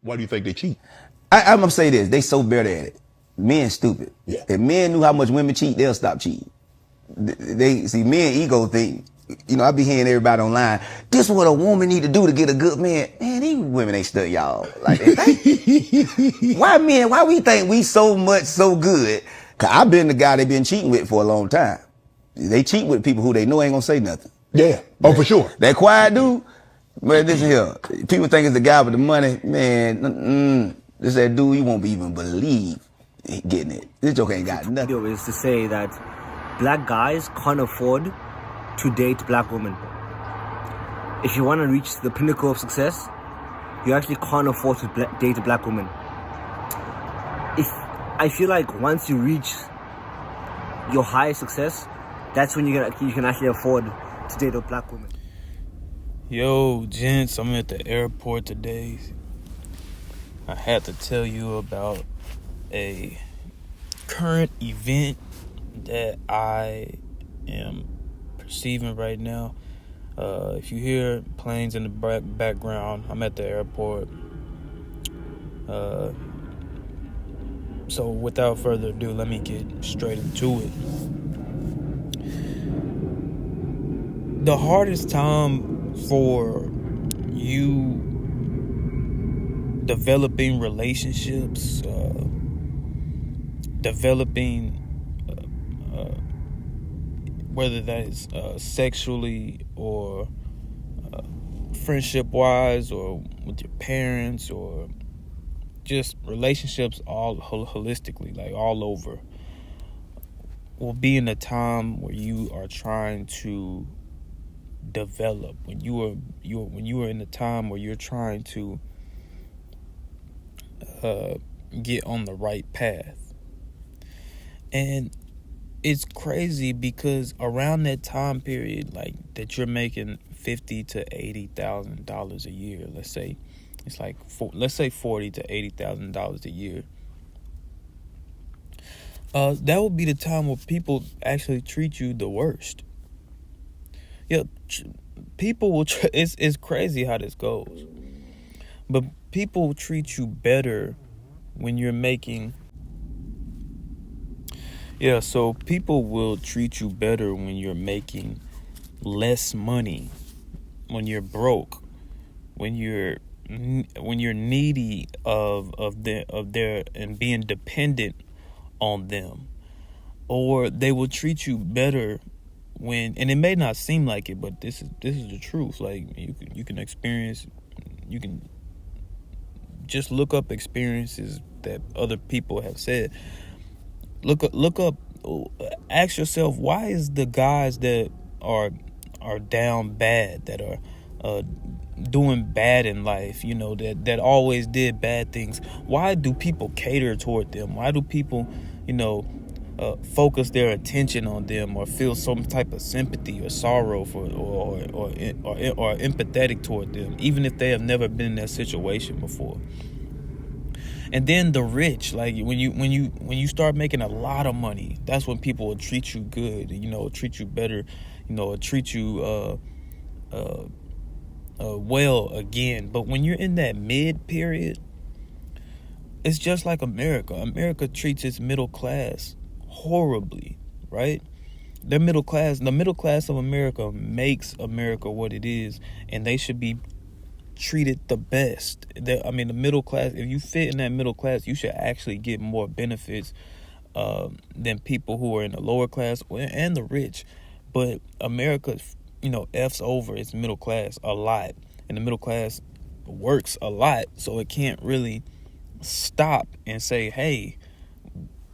Why do you think they cheat? I'm gonna say this: they so better at it. Men stupid. Yeah. If men knew how much women cheat, they'll stop cheating. They see men ego think. You know, I be hearing everybody online. This what a woman need to do to get a good man. Man, these women ain't stuck y'all like they think. Why men? Why we think we so much so good? Cause I've been the guy they been cheating with for a long time. They cheat with people who they know ain't gonna say nothing. Yeah. Oh, for sure. That quiet dude. Man, listen here. People think it's the guy with the money. Man, this that dude you won't even believe getting it. This joke ain't got nothing. Video is to say that black guys can't afford to date black women. If you want to reach the pinnacle of success, you actually can't afford to date a black woman. I feel like once you reach your highest success, that's when you can actually afford to date a black woman. Yo, gents, I'm at the airport today. I had to tell you about a current event that I am perceiving right now. If you hear planes in the background, I'm at the airport. So without further ado, let me get straight into it. The hardest time for you developing relationships, developing whether that is sexually or friendship wise or with your parents or just relationships all holistically, like all over, will be in a time where you are trying to develop, when you are in a time where you're trying to get on the right path. And it's crazy because around that time period, like that you're making $50,000 to $80,000 a year, let's say it's like $40,000 to $80,000 a year. That would be the time where people actually treat you the worst. Yeah, people will. It's crazy how this goes, but people treat you better when you're making. Yeah, so people will treat you better when you're making less money, when you're broke, when you're needy of their and being dependent on them, or they will treat you better when, and it may not seem like it, but this is the truth. Like you can experience, you can just look up experiences that other people have said. Look up, ask yourself, why is the guys that are down bad, that are doing bad in life, you know, that always did bad things, why do people cater toward them? Why do people, you know, focus their attention on them or feel some type of sympathy or sorrow for or empathetic toward them, even if they have never been in that situation before? And then the rich, like when you start making a lot of money, that's when people will treat you good, you know, treat you better, you know, treat you well again. But when you're in that mid period, it's just like America. America treats its middle class horribly, right? The middle class of America makes America what it is, and they should be treated the best. The middle class, if you fit in that middle class, you should actually get more benefits than people who are in the lower class and the rich. But America, you know, F's over its middle class a lot, and the middle class works a lot, so it can't really stop and say, hey,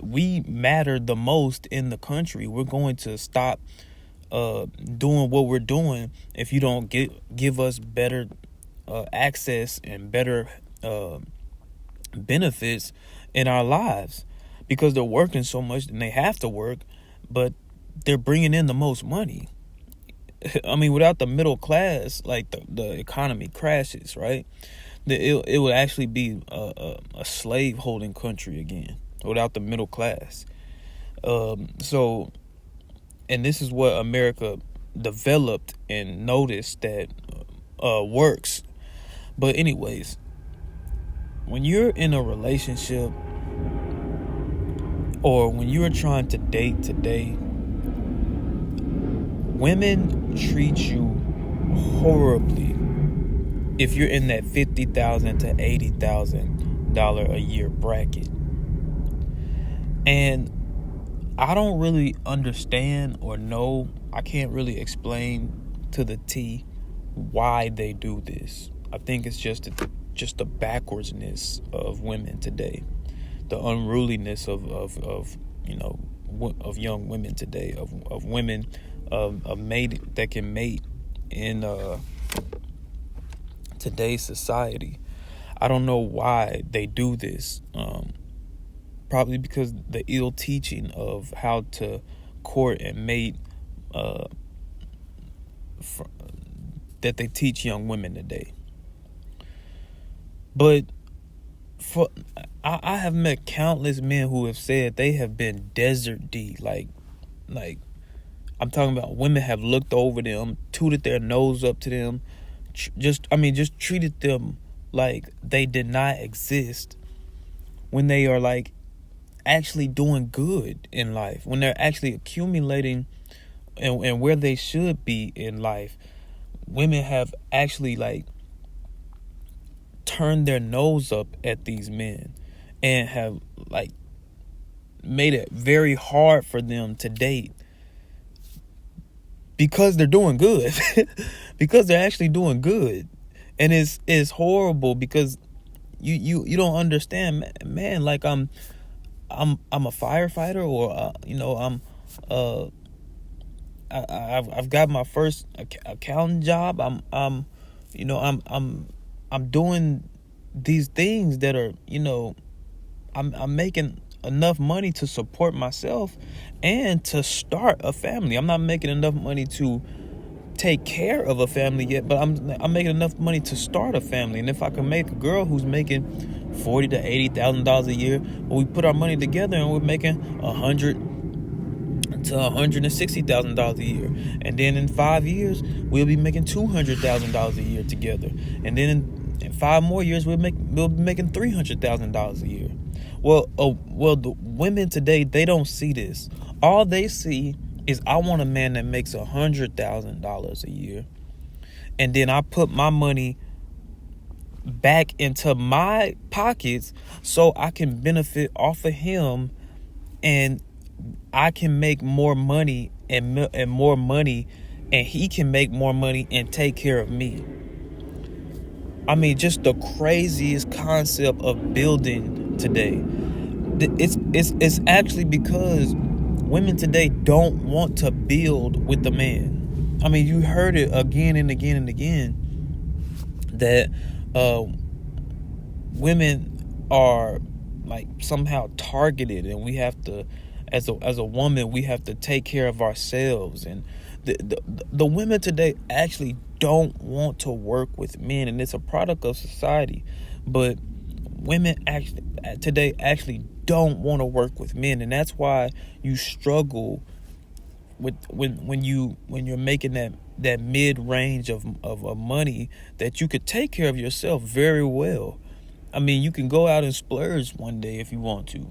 we matter the most in the country. We're going to stop doing what we're doing if you don't give us better access and better benefits in our lives, because they're working so much and they have to work, but they're bringing in the most money. I mean, without the middle class, like the economy crashes, right? It would actually be a slave holding country again without the middle class. So, and this is what America developed and noticed that works. But anyways, when you're in a relationship or when you're trying to date today, women treat you horribly if you're in that $50,000 to $80,000 a year bracket. And I don't really understand or know, I can't really explain to the T why they do this. I think it's just the backwardsness of women today, the unruliness of young women today, of women of mate that can mate in today's society. I don't know why they do this. Probably because the ill teaching of how to court and mate that they teach young women today. But I have met countless men who have said they have been desert D. Like I'm talking about women have looked over them, tooted their nose up to them, just treated them like they did not exist when they are like actually doing good in life, when they're actually accumulating and where they should be in life. Women have actually like turned their nose up at these men and have like made it very hard for them to date because they're doing good. Because they're actually doing good. And it's horrible because you don't understand, man. Like I'm a firefighter, or I've got my first accounting job. I'm doing these things that are, I'm making enough money to support myself and to start a family. I'm not making enough money to take care of a family yet, but I'm making enough money to start a family. And if I can make a girl who's making $40,000 to $80,000 a year, well, we put our money together and we're making $100,000 to $160,000 a year, and then in 5 years we'll be making $200,000 a year together, and then in 5 more years we'll be making $300,000 a year. Well, the women today, they don't see this. All they see is, I want a man that makes $100,000 a year, and then I put my money back into my pockets so I can benefit off of him, and I can make more money and more money, and he can make more money and take care of me. I mean, just the craziest concept of building today. It's actually because women today don't want to build with the man. I mean, you heard it again and again and again that women are like somehow targeted, and we have to, as a woman, we have to take care of ourselves. And the women today actually don't want to work with men, and it's a product of society. But women today actually don't want to work with men, and that's why you struggle with when you're making that mid range of money, that you could take care of yourself very well. I mean, you can go out and splurge one day if you want to,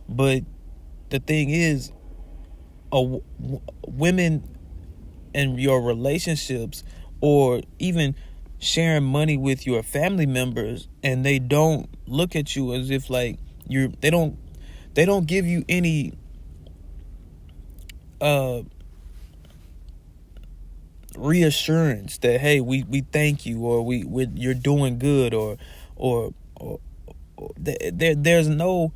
but the thing is, women and your relationships, or even sharing money with your family members, and they don't look at you as if like they don't give you any reassurance that, hey, we thank you, or you're doing good, or there's no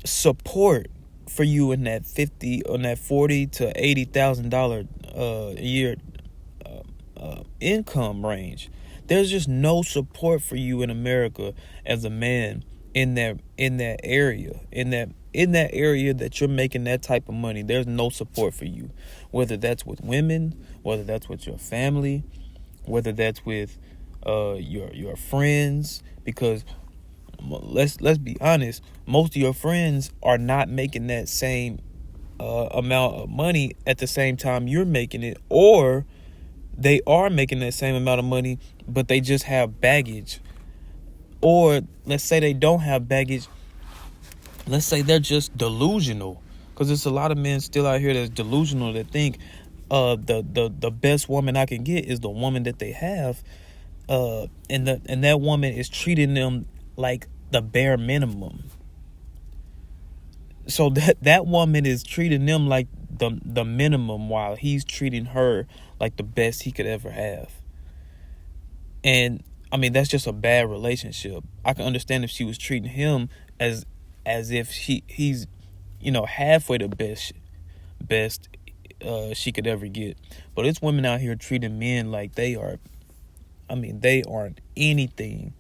support for you in that $40,000 to $80,000 a year income range. There's just no support for you in America as a man in that area that you're making that type of money. There's no support for you, whether that's with women, whether that's with your family, whether that's with your friends, because let's be honest, most of your friends are not making that same amount of money at the same time you're making it, or they are making that same amount of money, but they just have baggage. Or let's say they don't have baggage. Let's say they're just delusional, because there's a lot of men still out here that's delusional, that think the best woman I can get is the woman that they have, and that woman is treating them like the bare minimum. So that woman is treating them like the minimum, while he's treating her like the best he could ever have. And I mean, that's just a bad relationship. I can understand if she was treating him as if he's halfway the best she could ever get. But it's women out here treating men like they aren't anything.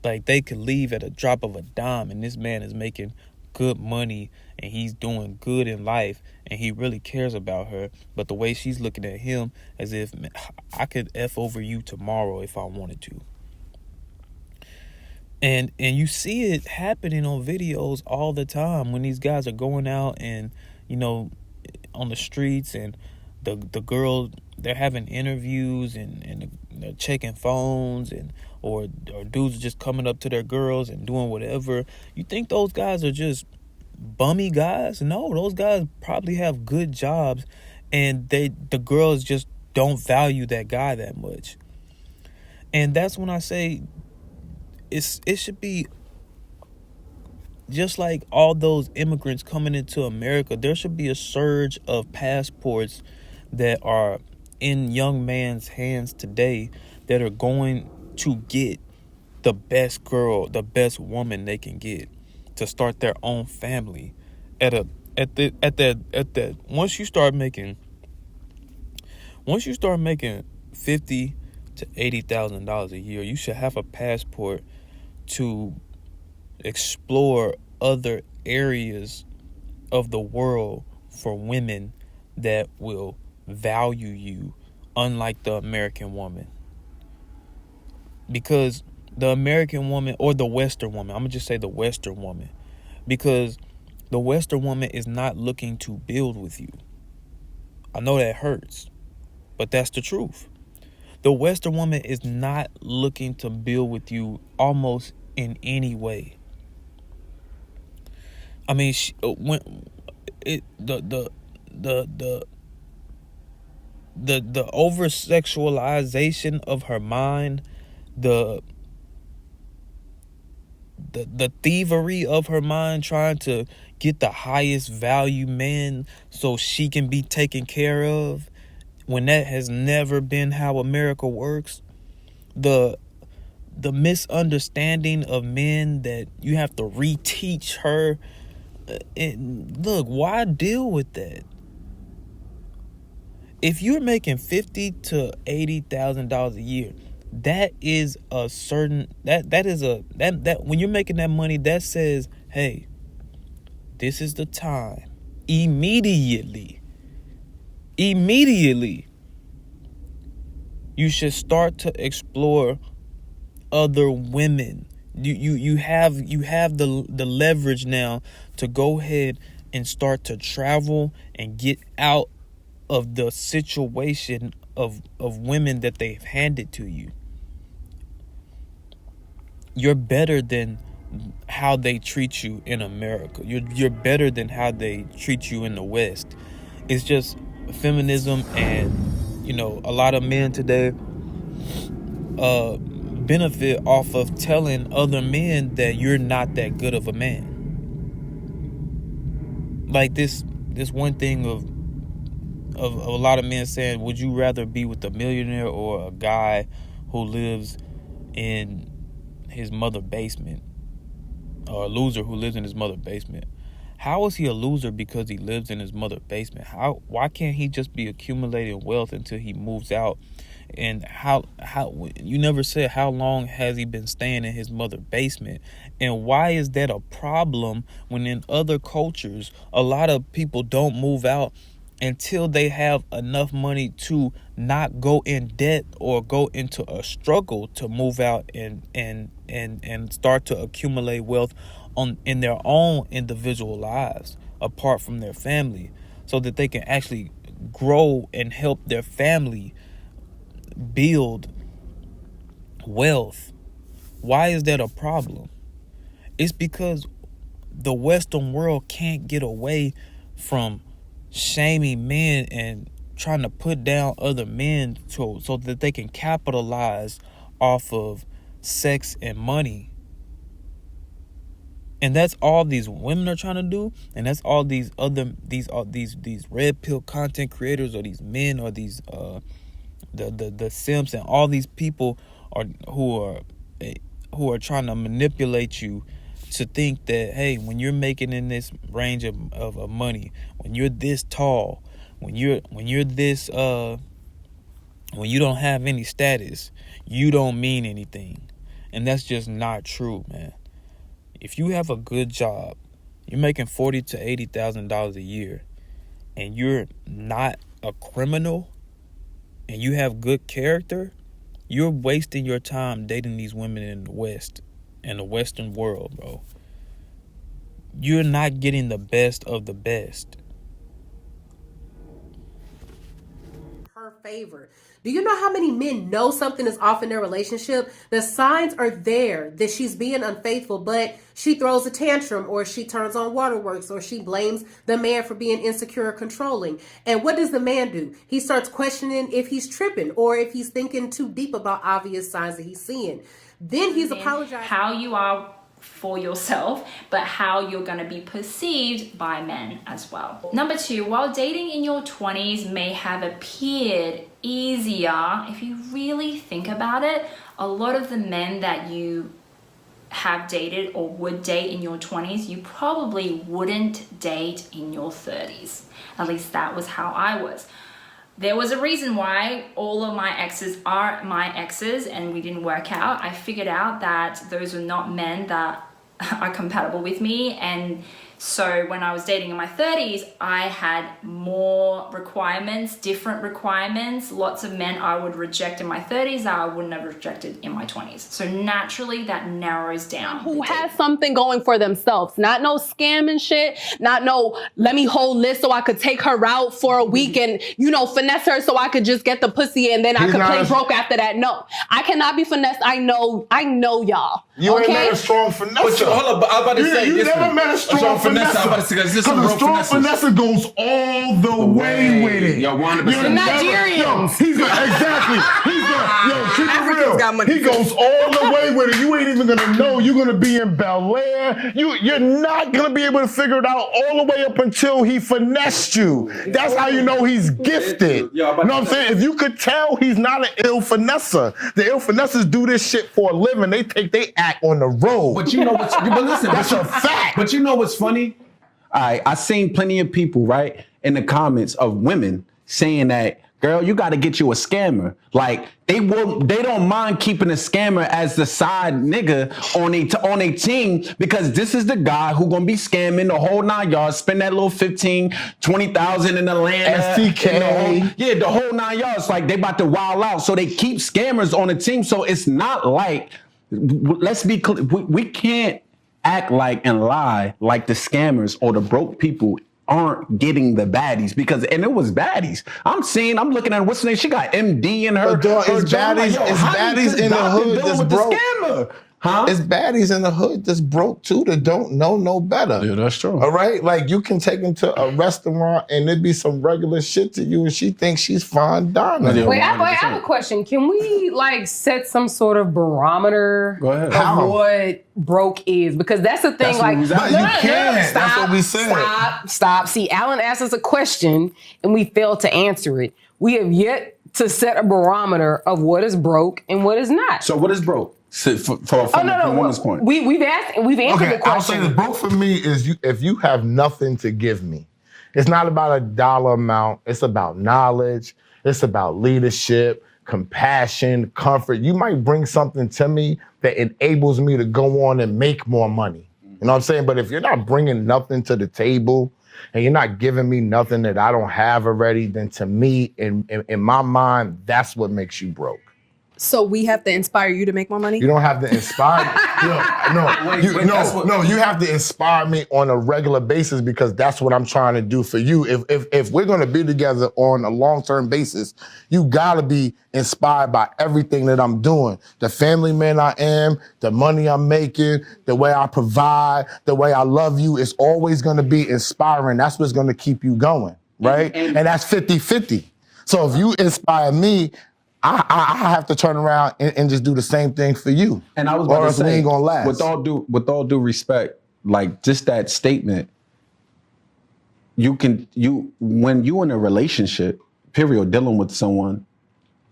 Like they could leave at a drop of a dime, and this man is making good money and he's doing good in life and he really cares about her. But the way she's looking at him, as if, man, I could F over you tomorrow if I wanted to. And you see it happening on videos all the time when these guys are going out and, on the streets, and the girls, they're having interviews and they're checking phones, or dudes are just coming up to their girls and doing whatever. You think those guys are just bummy guys? No, those guys probably have good jobs, and the girls just don't value that guy that much. And that's when I say it should be just like all those immigrants coming into America. There should be a surge of passports that are in young man's hands today that are going to get the best girl, the best woman they can get to start their own family. Once you start making $50,000 to $80,000 a year, you should have a passport to explore other areas of the world for women that will value you, unlike the American woman. Because the American woman, or the Western woman, I'm gonna just say the Western woman, because the Western woman is not looking to build with you. I know that hurts, but that's the truth. The Western woman is not looking to build with you almost in any way. I mean, the over sexualization of her mind, the thievery of her mind, trying to get the highest value man so she can be taken care of, when that has never been how America works. The misunderstanding of men that you have to reteach her. Look, why deal with that? If you're making $50,000 to $80,000 a year, that is a certain that when you're making that money, that says, hey, this is the time. Immediately, you should start to explore other women. You have the leverage now to go ahead and start to travel and get out of the situation of women that they've handed to you. You're better than how they treat you in America. You're better than how they treat you in the West. It's just feminism, and a lot of men today benefit off of telling other men that you're not that good of a man. Like this one thing of a lot of men saying, would you rather be with a millionaire or a guy who lives in his mother's basement, or a loser who lives in his mother's basement? How is he a loser because he lives in his mother's basement? Why can't he just be accumulating wealth until he moves out? And how you never said how long has he been staying in his mother's basement? And why is that a problem when in other cultures a lot of people don't move out until they have enough money to not go in debt or go into a struggle to move out and start to accumulate wealth in their own individual lives apart from their family, so that they can actually grow and help their family build wealth. Why is that a problem? It's because the Western world can't get away from shaming men and trying to put down other men so that they can capitalize off of sex and money. And that's all these women are trying to do, and that's all these red pill content creators, or these men, or these the simps, and all these people who are trying to manipulate you to think that, hey, when you're making in this range of money, when you're this tall, when you're this when you don't have any status, you don't mean anything. And that's just not true, man. If you have a good job, you're making $40,000 to $80,000 a year, and you're not a criminal, and you have good character, you're wasting your time dating these women in the West, in the Western world, bro. You're not getting the best of the best. Her favor. Do you know how many men know something is off in their relationship? The signs are there that she's being unfaithful, but she throws a tantrum, or she turns on waterworks, or she blames the man for being insecure or controlling. And what does the man do? He starts questioning if he's tripping, or if he's thinking too deep about obvious signs that he's seeing. Then he's apologizing. How you are for yourself, but how you're going to be perceived by men as well. Number 2, while dating in your 20s may have appeared easier, if you really think about it, a lot of the men that you have dated or would date in your 20s, you probably wouldn't date in your 30s. At least that was how I was. There was a reason why all of my exes are my exes and we didn't work out. I figured out that those are not men that are compatible with me, and so when I was dating in my 30s, I had more requirements, different requirements, lots of men I would reject in my 30s that I wouldn't have rejected in my 20s. So naturally that narrows down. Who has something going for themselves, not no scam and shit, not no let me hold this so I could take her out for a week and, you know, finesse her so I could just get the pussy and then I could play broke after that. No, I cannot be finessed. I know y'all. You ain't met a strong finesse. Hold up, I was about to say, you never met a strong finesse. Because a strong finesse goes all the way with it. Yo, 100%. Nigerians. Exactly. Keep it real. He goes all the way with it. You ain't even gonna know. You're gonna be in Bel Air. You're not gonna be able to figure it out all the way up until he finessed you. That's how you know he's gifted. You know what I'm saying? If you could tell he's not an ill finesser. The ill finessers do this shit for a living. They act on the road. But you know what's that's a fact. But you know what's funny? I seen plenty of people, right, in the comments of women saying that, girl, you got to get you a scammer. Like they don't mind keeping a scammer as the side nigga on a team, because this is the guy who gonna be scamming the whole 9 yards, spend that little 15, 20,000 in Atlanta, STK, the whole 9 yards. Like they about to wild out, so they keep scammers on the team. So it's not like, let's be clear, we can't act like and lie like the scammers or the broke people aren't getting the baddies, because it was baddies. I'm looking at what's her name. She got MD in her. It's baddies in the hood that's broke. Scammer? Huh? It's baddies in the hood that's broke too, that don't know no better. Yeah, that's true. All right? Like you can take them to a restaurant and there'd be some regular shit to you and she thinks she's fine dining. Wait, I have a question. Can we like set some sort of barometer of what broke is? Because that's the thing. That's that's what we said. Stop. See, Alan asked us a question and we failed to answer it. We have yet to set a barometer of what is broke and what is not. So what is broke? From a woman's point. We've answered the question. I'll say the broke for me is if you have nothing to give me. It's not about a dollar amount. It's about knowledge. It's about leadership, compassion, comfort. You might bring something to me that enables me to go on and make more money. You know what I'm saying? But if you're not bringing nothing to the table and you're not giving me nothing that I don't have already, then to me, in my mind, that's what makes you broke. So we have to inspire you to make more money? You don't have to inspire You have to inspire me on a regular basis because that's what I'm trying to do for you. If we're gonna be together on a long-term basis, you gotta be inspired by everything that I'm doing. The family man I am, the money I'm making, the way I provide, the way I love you, it's always gonna be inspiring. That's what's gonna keep you going, right? And that's 50-50. So if you inspire me, I have to turn around and just do the same thing for you. And I was about to say, we ain't gonna last. with all due respect, like just that statement, when you in a relationship, period, dealing with someone,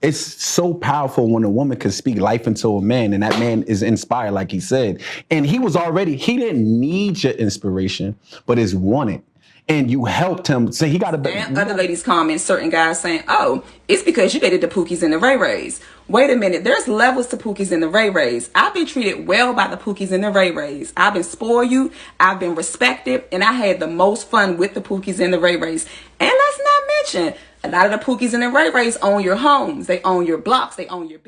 it's so powerful when a woman can speak life into a man and that man is inspired, like he said. And he didn't need your inspiration, but is wanted. And you helped him. So he got a better. And other ladies comment, certain guys saying, oh, it's because you dated the Pookies and the Ray Rays. Wait a minute, there's levels to Pookies and the Ray Rays. I've been treated well by the Pookies and the Ray Rays. I've been spoiled, I've been respected, and I had the most fun with the Pookies and the Ray Rays. And let's not mention, a lot of the Pookies and the Ray Rays own your homes, they own your blocks, they own your business.